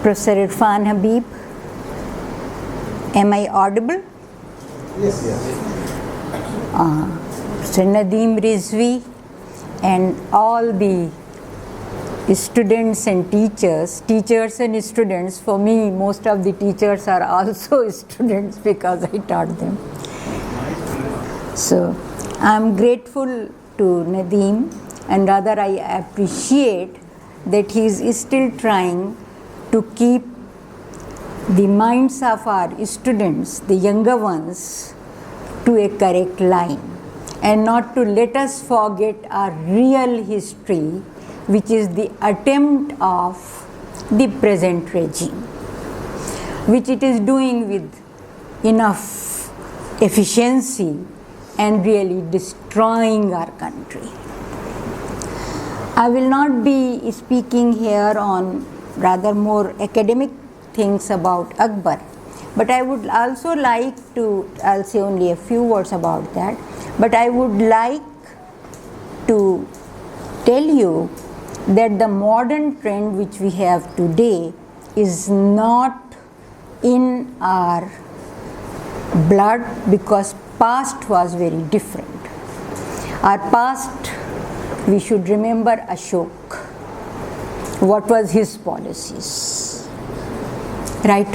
Professor Irfan Habib. Am I audible? Yes, yes. Mr. Nadeem, Rezavi, and all the students and teachers and students. For me, most of the teachers are also students because I taught them. So I'm grateful to Nadeem, and rather I appreciate that he is still trying to keep the minds of our students, the younger ones, to a correct line, and not to let us forget our real history, which is the attempt of the present regime, which it is doing with enough efficiency and really destroying our country. I will not be speaking here on rather more academic things about Akbar, but I would also like to, I'll say only a few words about that, but I would like to tell you that the modern trend which we have today is not in our blood, because past was very different. Our past, we should remember Ashok. What was his policies? Right?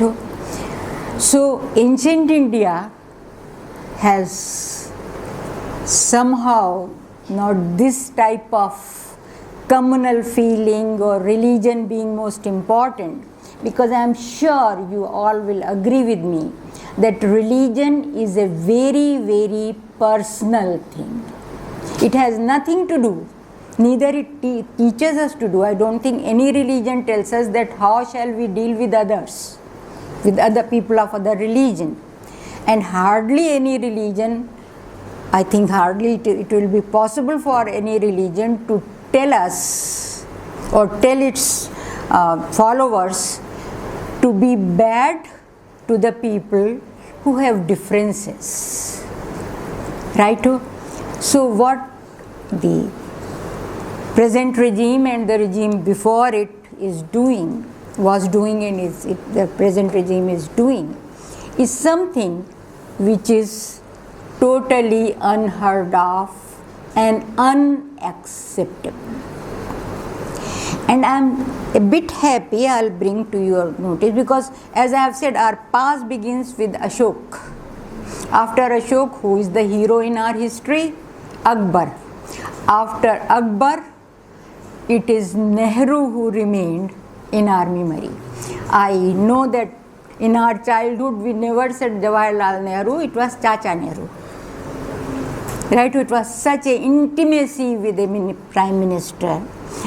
So ancient India has somehow not this type of communal feeling or religion being most important, because I am sure you all will agree with me that religion is a very, very personal thing. It has nothing to do, neither it teaches us to do. I don't think any religion tells us that how shall we deal with others, with other people of other religion. And hardly any religion, I think hardly it will be possible for any religion to tell us or tell its followers to be bad to the people who have differences. Right? So what the present regime and the regime before it was doing and the present regime is doing, is something which is totally unheard of and unacceptable. And I'm a bit happy, I'll bring to your notice, because as I have said, our past begins with Ashok. After Ashok, who is the hero in our history? Akbar. After Akbar, it is Nehru who remained in our memory. I know that in our childhood we never said Jawaharlal Nehru, it was Chacha Nehru. Right? It was such an intimacy with the Prime Minister,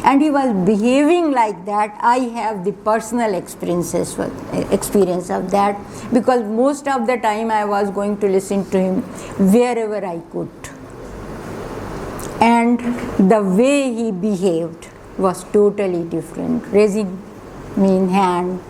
and he was behaving like that. I have the personal experience of that, because most of the time I was going to listen to him wherever I could. And the way he behaved was totally different, raising me in hand,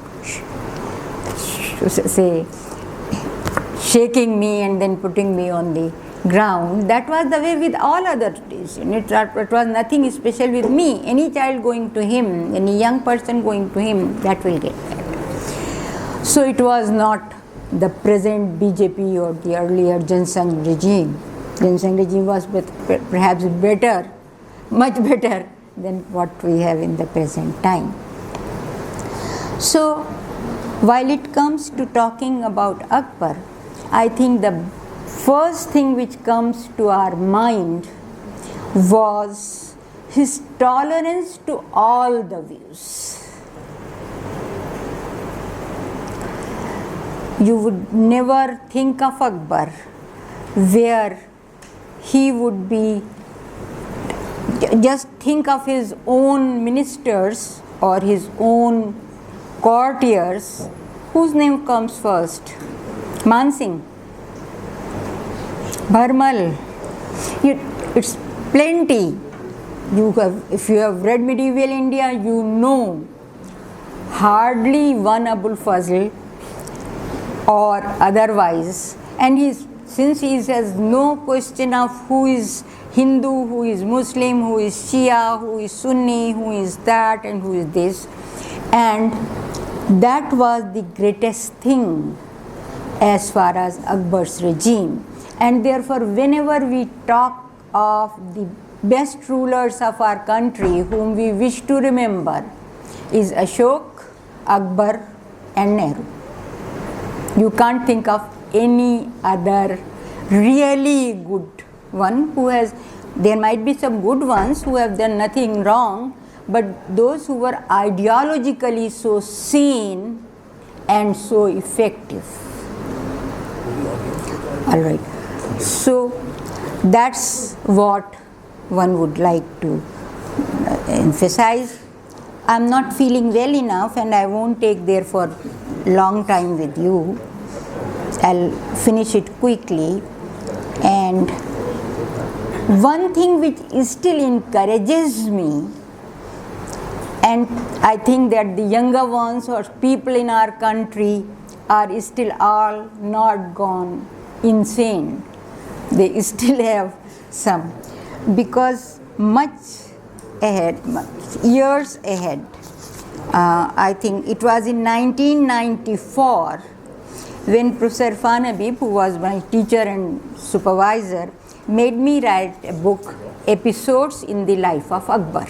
shaking me and then putting me on the ground. That was the way with all other religions. It was nothing special with me. Any child going to him, any young person going to him, that will get that. So it was not the present BJP or the earlier Jansang regime. Jansang regime was perhaps better, much better than what we have in the present time. So while it comes to talking about Akbar, I think the first thing which comes to our mind was his tolerance to all the views. You would never think of Akbar where he would be, just think of his own ministers or his own courtiers, whose name comes first? Mansingh, Bharmal. It's plenty. If you have read medieval India, you know hardly one Abul Fazl or otherwise, and since he has no question of who is Hindu, who is Muslim, who is Shia, who is Sunni, who is that and who is this, and That was the greatest thing as far as Akbar's regime. And therefore, whenever we talk of the best rulers of our country whom we wish to remember is Ashok, Akbar and Nehru. You can't think of any other really good one who has, there might be some good ones who have done nothing wrong, but those who were ideologically so sane and so effective. All right. So that's what one would like to emphasize. I'm not feeling well enough and I won't take therefore long time with you. I'll finish it quickly. And one thing which still encourages me, and I think that the younger ones or people in our country are still all not gone insane. They still have some, because much ahead, years ahead, I think it was in 1994 when Professor Irfan Habib, who was my teacher and supervisor, made me write a book, Episodes in the Life of Akbar.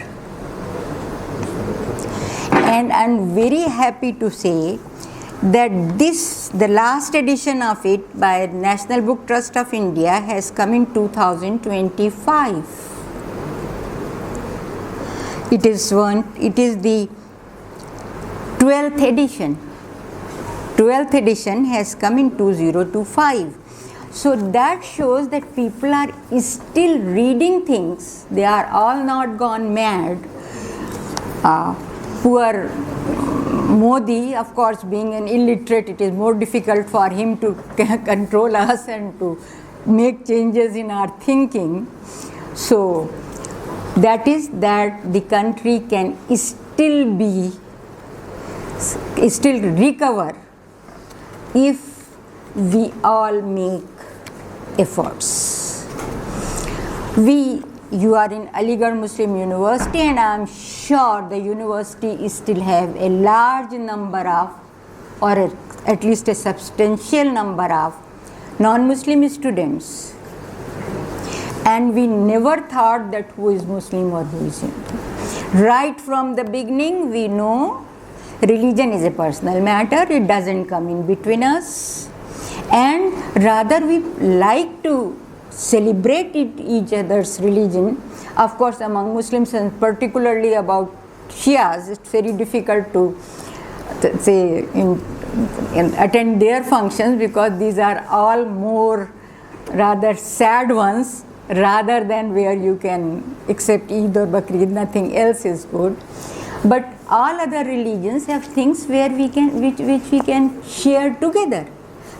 And I'm very happy to say that this, the last edition of it by National Book Trust of India has come in 2025. It is the 12th edition. 12th edition has come in 2025. So that shows that people are still reading things. They are all not gone mad. Poor Modi, of course, being an illiterate, it is more difficult for him to control us and to make changes in our thinking. So that is that the country can still recover if we all make efforts. You are in Aligarh Muslim University, and I am sure the university still have a large number of, or at least a substantial number of non-Muslim students. And we never thought that who is Muslim or who is Hindu. Right from the beginning, we know religion is a personal matter. It doesn't come in between us. And rather we like to celebrate each other's religion. Of course, among Muslims, and particularly about Shias, it's very difficult to say attend their functions, because these are all more rather sad ones, rather than where you can accept Eid or Bakrid, nothing else is good. But all other religions have things where we can, which we can share together,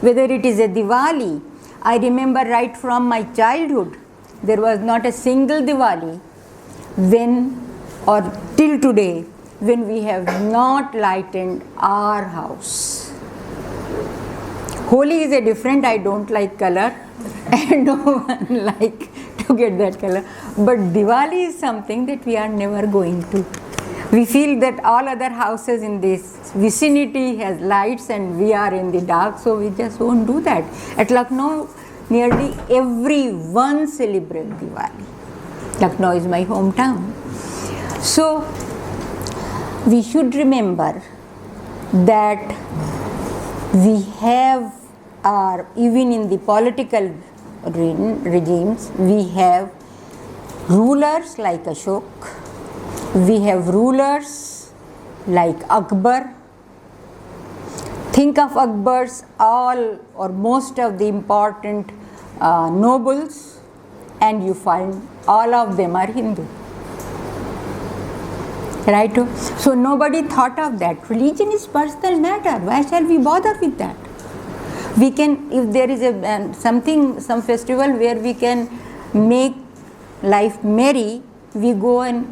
whether it is a Diwali. I remember right from my childhood, there was not a single Diwali when, or till today, when we have not lightened our house. Holi is a different, I don't like color, and no one like to get that color. But Diwali is something that we are never going to. We feel that all other houses in this vicinity has lights and we are in the dark, so we just won't do that. At Lucknow, nearly everyone celebrates Diwali. Lucknow is my hometown. So we should remember that we have even in the political regimes, we have rulers like Ashok, we have rulers like Akbar. Think of Akbar's all or most of the important nobles, and you find all of them are Hindu. Right? So nobody thought of that. Religion is personal matter. Why shall we bother with that? We can, if there is a some festival where we can make life merry, we go and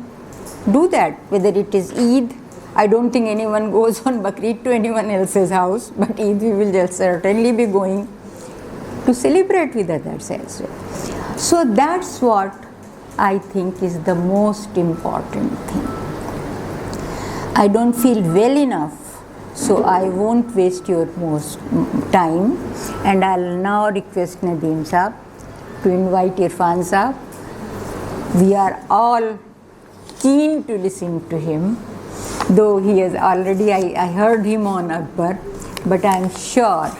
do that. Whether it is Eid, I don't think anyone goes on Bakrid to anyone else's house, but Eid we will just certainly be going to celebrate with others as well. So that's what I think is the most important thing. I don't feel well enough So I won't waste your most time, and I'll now request Nadeem Saab to invite Irfan Saab. We are all keen to listen to him, though he has already, I heard him on Akbar, but I'm sure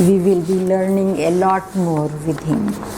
we will be learning a lot more with him.